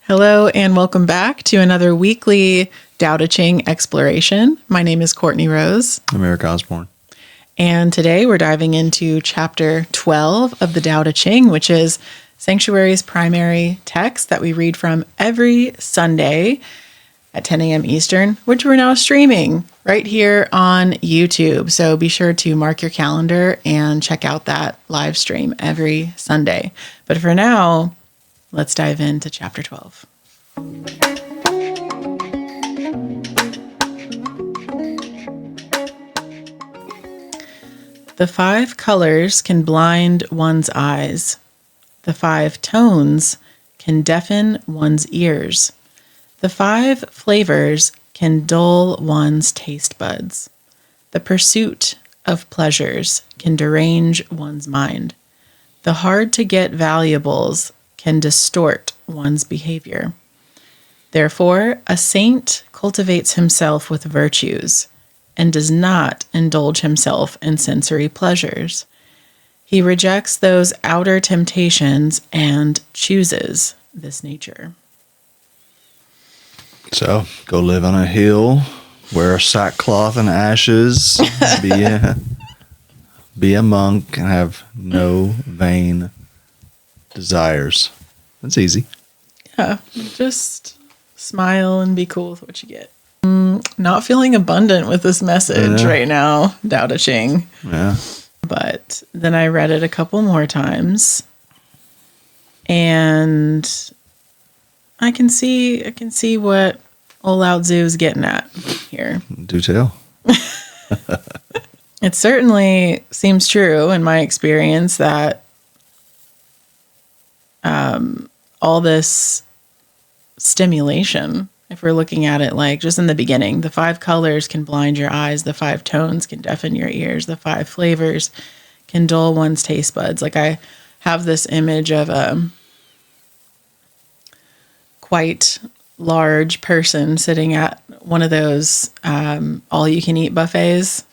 Hello and welcome back to another weekly Tao Te Ching exploration. My name is Courtney Rose. I'm Eric Osborne. And today we're diving into chapter 12 of the Tao Te Ching, which is Psanctuary's primary text that we read from every Sunday at 10 a.m. Eastern, which we're now streaming right here on YouTube. So be sure to mark your calendar and check out that live stream every Sunday. But for now, let's dive into chapter 12. The 5 colors can blind one's eyes. The 5 tones can deafen one's ears. The 5 flavors can dull one's taste buds. The pursuit of pleasures can derange one's mind. The hard-to-get valuables can distort one's behavior. Therefore, a saint cultivates himself with virtues and does not indulge himself in sensory pleasures. He rejects those outer temptations and chooses this nature. So, go live on a hill, wear sackcloth and ashes, be a monk, and have no vain desires. That's easy. Yeah, just smile and be cool with what you get. Not feeling abundant with this message right now, Tao Te Ching. Yeah. But then I read it a couple more times, and I can see what old Lao Tzu is getting at here. Do tell. It certainly seems true in my experience that all this stimulation, if we're looking at it like just in the beginning, the 5 colors can blind your eyes, the 5 tones can deafen your ears, the 5 flavors can dull one's taste buds. Like I have this image of a quite large person sitting at one of those all-you-can-eat buffets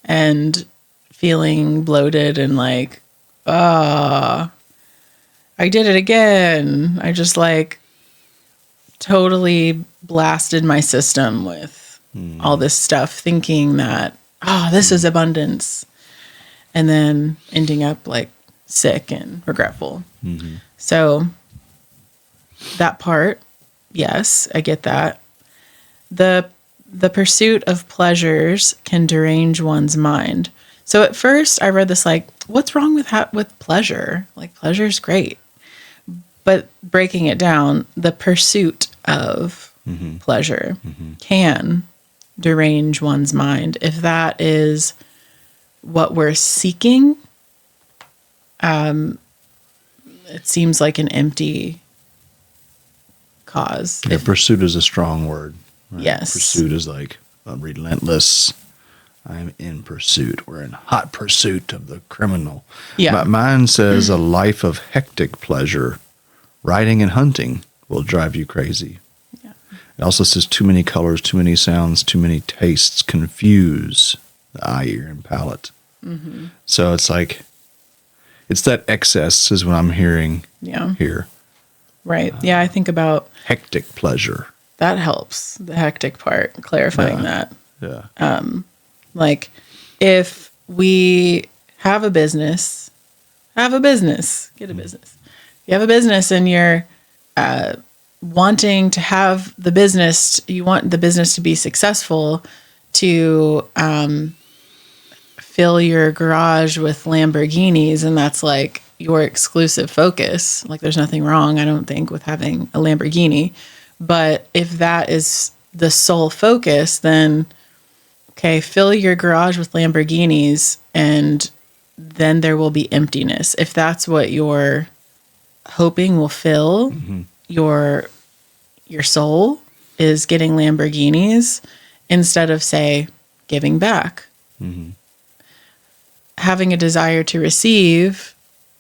and feeling bloated and like, I did it again. I just like totally blasted my system with all this stuff, thinking that, this is abundance. And then ending up like sick and regretful. Mm-hmm. So that part, yes, I get that. The pursuit of pleasures can derange one's mind. So at first I read this like, what's wrong with pleasure? Like pleasure's great. But breaking it down, the pursuit of pleasure can derange one's mind. If that is what we're seeking, it seems like an empty cause. Yeah, pursuit is a strong word. Right? Yes. Pursuit is like relentless. I'm in pursuit. We're in hot pursuit of the criminal. Yeah. Mine says a life of hectic pleasure. Riding and hunting will drive you crazy. Yeah. It also says too many colors, too many sounds, too many tastes confuse the eye, ear, and palate. Mm-hmm. So it's like, it's that excess is what I'm hearing here. Right. Yeah, I think about hectic pleasure. That helps, the hectic part, clarifying that. Yeah. Like, if we have a business, get a business. You have a business and you're wanting to have the business, you want the business to be successful, to fill your garage with Lamborghinis, and that's like your exclusive focus. Like there's nothing wrong, I don't think, with having a Lamborghini. But if that is the sole focus, then okay, fill your garage with Lamborghinis and then there will be emptiness. If that's what you're hoping will fill your soul, is getting Lamborghinis instead of, say, giving back. Mm-hmm. Having a desire to receive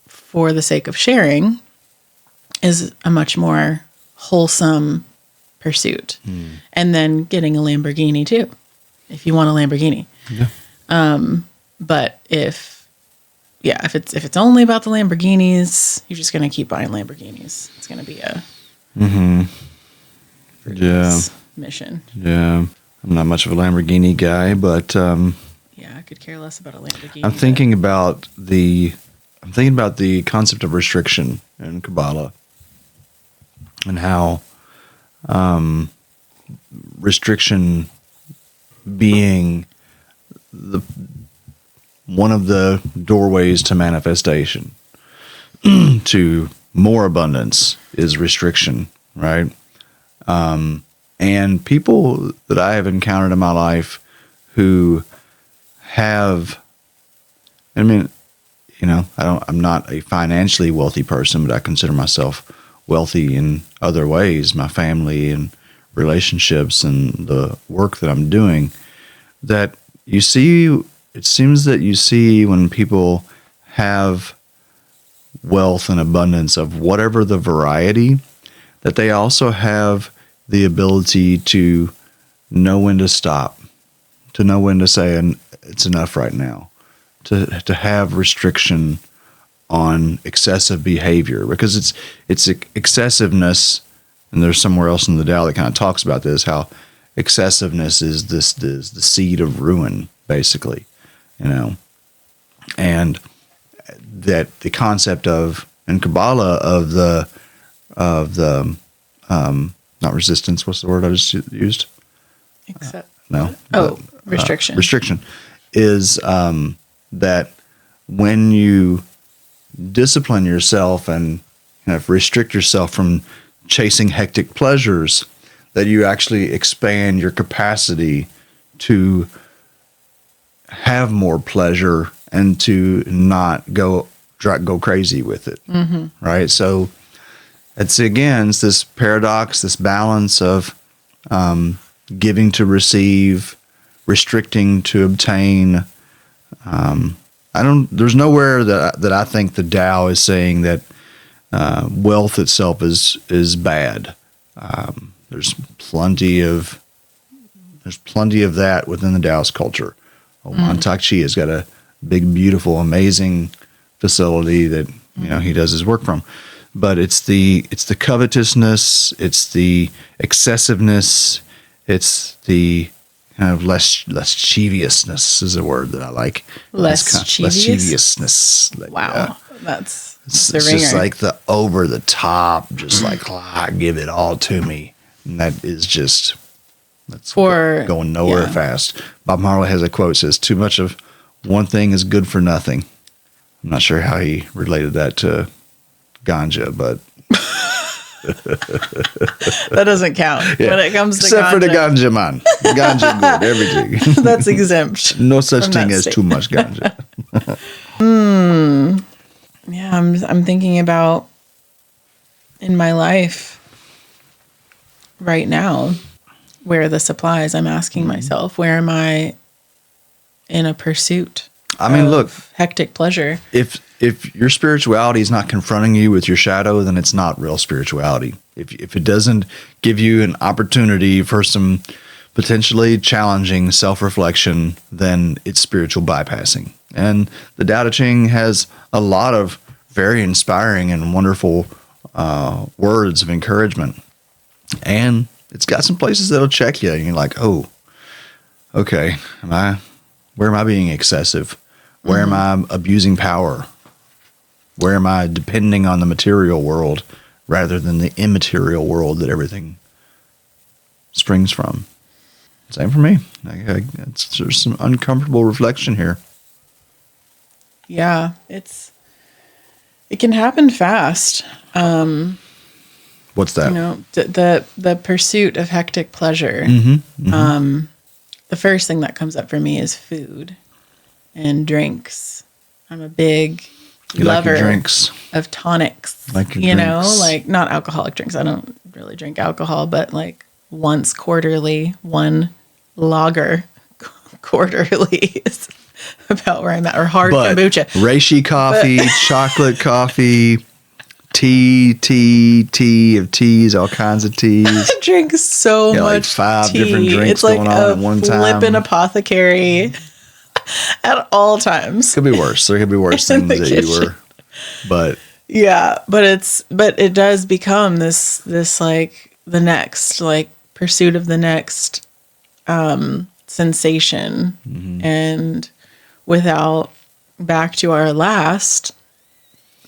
for the sake of sharing is a much more wholesome pursuit. And then getting a Lamborghini too, if you want a Lamborghini. Yeah. But if it's only about the Lamborghinis, you're just going to keep buying Lamborghinis. It's going to be a for Yeah. this mission. Yeah. I'm not much of a Lamborghini guy, but Yeah, I could care less about a Lamborghini. I'm thinking about the concept of restriction in Kabbalah and how restriction being one of the doorways to manifestation to more abundance is restriction, right? And people that I have encountered in my life who have, I mean, I'm not a financially wealthy person, but I consider myself wealthy in other ways, my family and relationships and the work that I'm doing, that you see, it seems that you see when people have wealth and abundance of whatever the variety, that they also have the ability to know when to stop, to know when to say, and it's enough right now, to have restriction on excessive behavior, because it's excessiveness, and there's somewhere else in the Tao that kind of talks about this, how excessiveness is the seed of ruin, basically, and that the concept of in Kabbalah of the not resistance. What's the word I just used? Restriction. Restriction is that when you discipline yourself and kind of restrict yourself from chasing hectic pleasures, that you actually expand your capacity to have more pleasure and to not go crazy with it. Right? So it's this paradox, this balance of giving to receive, restricting to obtain. There's nowhere that I think the Tao is saying that wealth itself is bad. There's plenty of that within the Taoist culture. Tak Chi has got a big, beautiful, amazing facility that he does his work from. But it's the covetousness, it's the excessiveness, it's the kind of lasciviousness is a word that I like. Lasciviousness. Wow, that's it's just like the over the top, just like give it all to me, and that's going nowhere fast. Bob Marley has a quote that says, "Too much of one thing is good for nothing." I'm not sure how he related that to ganja, but that doesn't count when it comes to except ganja. for the ganja man. Ganja good, everything. That's exempt. No such thing as too much ganja. Yeah, I'm thinking about in my life right now where the supplies. I'm asking myself, where am I in a pursuit? Look, hectic pleasure. If your spirituality is not confronting you with your shadow, then it's not real spirituality. If it doesn't give you an opportunity for some potentially challenging self-reflection, then it's spiritual bypassing. And the Tao Te Ching has a lot of very inspiring and wonderful words of encouragement. And it's got some places that'll check you. And you're like, oh, okay, where am I being excessive? Where am I abusing power? Where am I depending on the material world rather than the immaterial world that everything springs from? Same for me. There's some uncomfortable reflection here. Yeah, it can happen fast. What's that? The pursuit of hectic pleasure. The first thing that comes up for me is food and drinks. I'm a big lover of tonics. Like your drinks. Like not alcoholic drinks. I don't really drink alcohol, but like once quarterly, one lager quarterly is about where I'm at, or hard kombucha. Reishi coffee, chocolate coffee, tea of teas, all kinds of teas. I drink so much like 5 tea. different drinks it's like going on at one time. Flippin' apothecary at all times. Could be worse. There could be worse things that you were. But Yeah, but it does become this like the next, like pursuit of the next sensation. And without, back to our last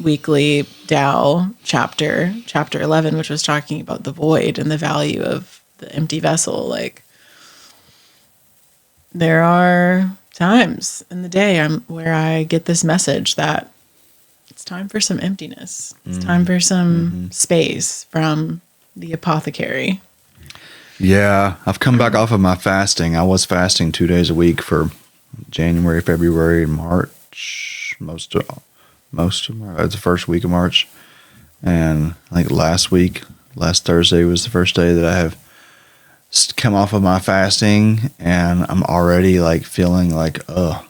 weekly Tao chapter 11, which was talking about the void and the value of the empty vessel, like there are times in the day where I get this message that it's time for some emptiness. It's time for some space from the apothecary. Yeah, I've come back off of my fasting. I was fasting 2 days a week for January, February, and March. Most of the first week of March. And like last Thursday was the first day that I have come off of my fasting, and I'm already like feeling like, that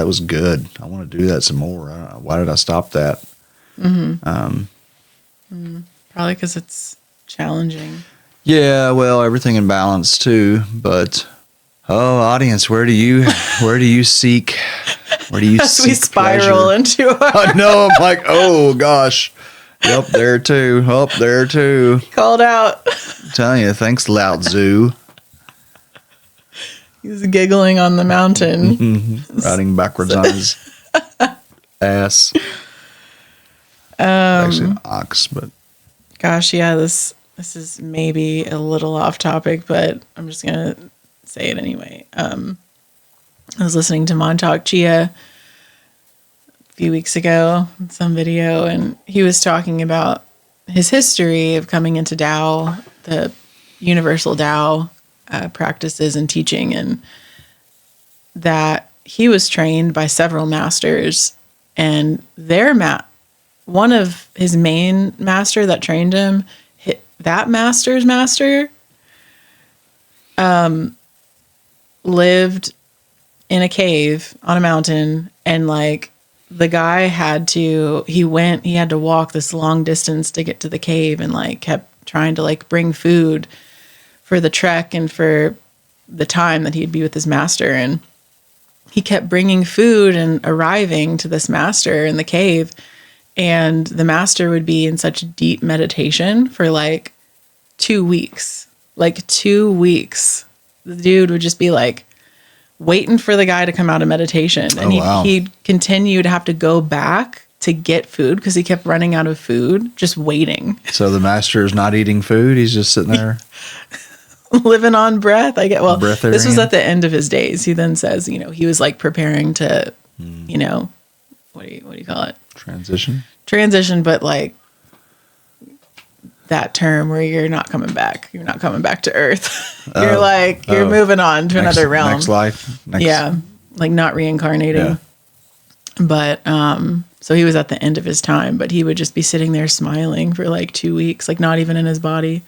was good. I want to do that some more. Why did I stop that? Probably because it's challenging. Yeah, well, everything in balance too. But audience, where do you seek? Where do you As seek we spiral pleasure? into our I know. I'm like, oh gosh. Yep, there too. called out. I'm telling you, thanks, Lao Tzu. He's giggling on the mountain. Riding backwards on his ass. Actually, an ox, but Gosh, yeah, this is maybe a little off topic, but I'm just gonna say it anyway. I was listening to Montauk Chia a few weeks ago, some video, and he was talking about his history of coming into Tao, the universal Tao practices and teaching, and that he was trained by several masters, and one of his main master that trained him, that master's master, lived in a cave on a mountain, and like the guy had to walk this long distance to get to the cave, and like kept trying to like bring food for the trek and for the time that he'd be with his master. And he kept bringing food and arriving to this master in the cave, and the master would be in such deep meditation for like 2 weeks. Like 2 weeks. The dude would just be like waiting for the guy to come out of meditation. And he'd continue to have to go back to get food because he kept running out of food, just waiting. So the master is not eating food. He's just sitting there. Living on breath. Breath this was at the end of his days. He then says, he was like preparing to, what do you call it? Transition, but like that term where you're not coming back. You're not coming back to Earth. You're moving on to another realm. Next life. Yeah. Like not reincarnating. Yeah. But, so he was at the end of his time, but he would just be sitting there smiling for like 2 weeks, like not even in his body.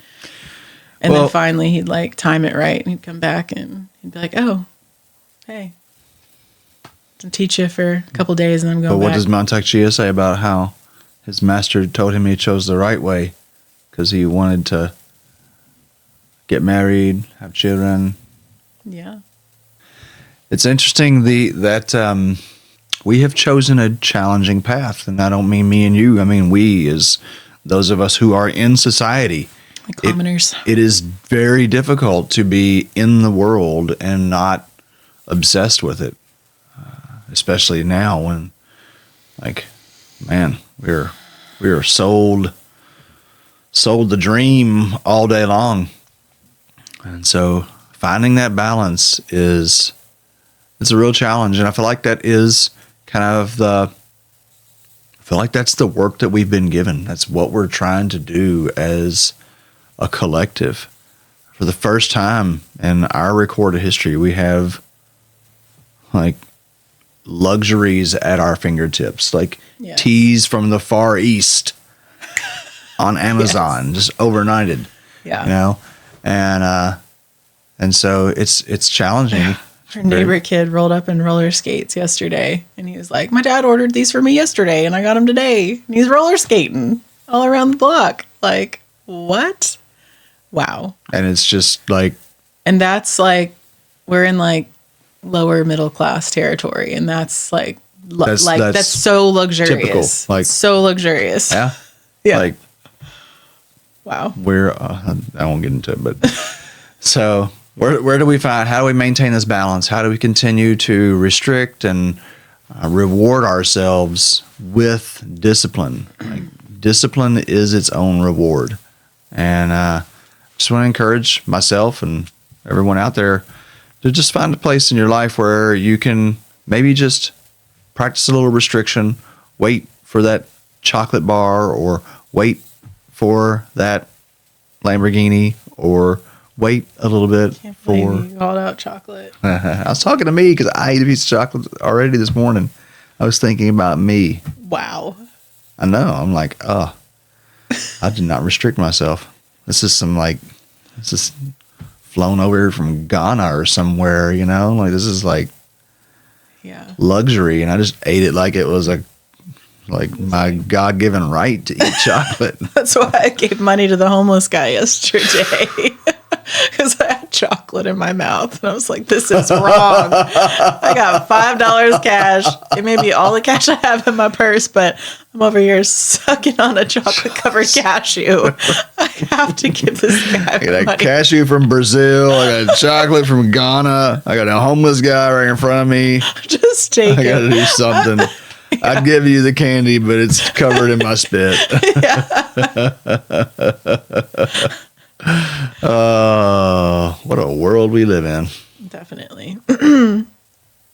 And then finally he'd like time it right and he'd come back and he'd be like, oh, hey, I'll teach you for a couple days and then go back. But what does Montauk Chia say about how his master told him he chose the right way because he wanted to get married, have children? Yeah. It's interesting that we have chosen a challenging path, and I don't mean me and you. I mean we, as those of us who are in society. Like commoners. It is very difficult to be in the world and not obsessed with it, especially now when, like, man, we are sold the dream all day long, and so finding that balance it's a real challenge, and I feel like that is kind of that's the work that we've been given. That's what we're trying to do as a collective. For the first time in our recorded history, we have like luxuries at our fingertips, like teas from the Far East on Amazon, just overnighted. Yeah. And so it's challenging. Our neighbor kid rolled up in roller skates yesterday, and he was like, my dad ordered these for me yesterday, and I got them today. And he's roller skating all around the block. Like, what? Wow. And it's just like... And that's like, we're in like lower middle class territory, and that's like That's so luxurious. Typical, like so luxurious. yeah, Yeah. Like wow. I won't get into it, but so where do we find? How do we maintain this balance? How do we continue to restrict and reward ourselves with discipline? Like, discipline is its own reward, and just want to encourage myself and everyone out there to just find a place in your life where you can maybe just practice a little restriction, wait for that chocolate bar, or wait for that Lamborghini, or wait a little bit for. You called out chocolate. I was talking to me because I ate a piece of chocolate already this morning. I was thinking about me. Wow. I know. I'm like, I did not restrict myself. This is flown over here from Ghana or somewhere, like this is like luxury. And I just ate it like it was my God-given right to eat chocolate. That's why I gave money to the homeless guy yesterday. Because I had chocolate in my mouth. And I was like, this is wrong. I got $5 cash. It may be all the cash I have in my purse, but I'm over here sucking on a chocolate-covered cashew. I have to give this guy I got money. a cashew from Brazil. I got chocolate from Ghana. I got a homeless guy right in front of me. Just take I got to it. do something. I'd give you the candy, but it's covered in my spit. What a world we live in. Definitely.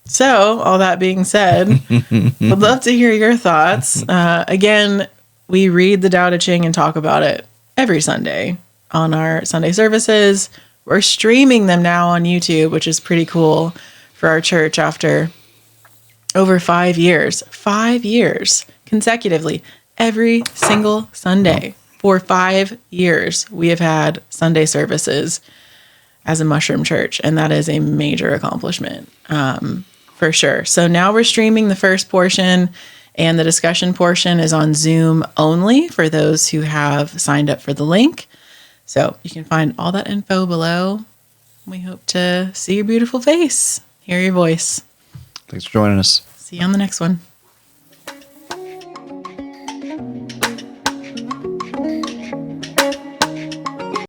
So, all that being said, would love to hear your thoughts. Again, we read the Tao Te Ching and talk about it every Sunday on our Sunday services. We're streaming them now on YouTube, which is pretty cool for our church after over 5 years. 5 years consecutively, every single Sunday. For 5 years, we have had Sunday services as a mushroom church, and that is a major accomplishment, for sure. So now we're streaming the first portion, and the discussion portion is on Zoom only for those who have signed up for the link. So you can find all that info below. We hope to see your beautiful face, hear your voice. Thanks for joining us. See you on the next one.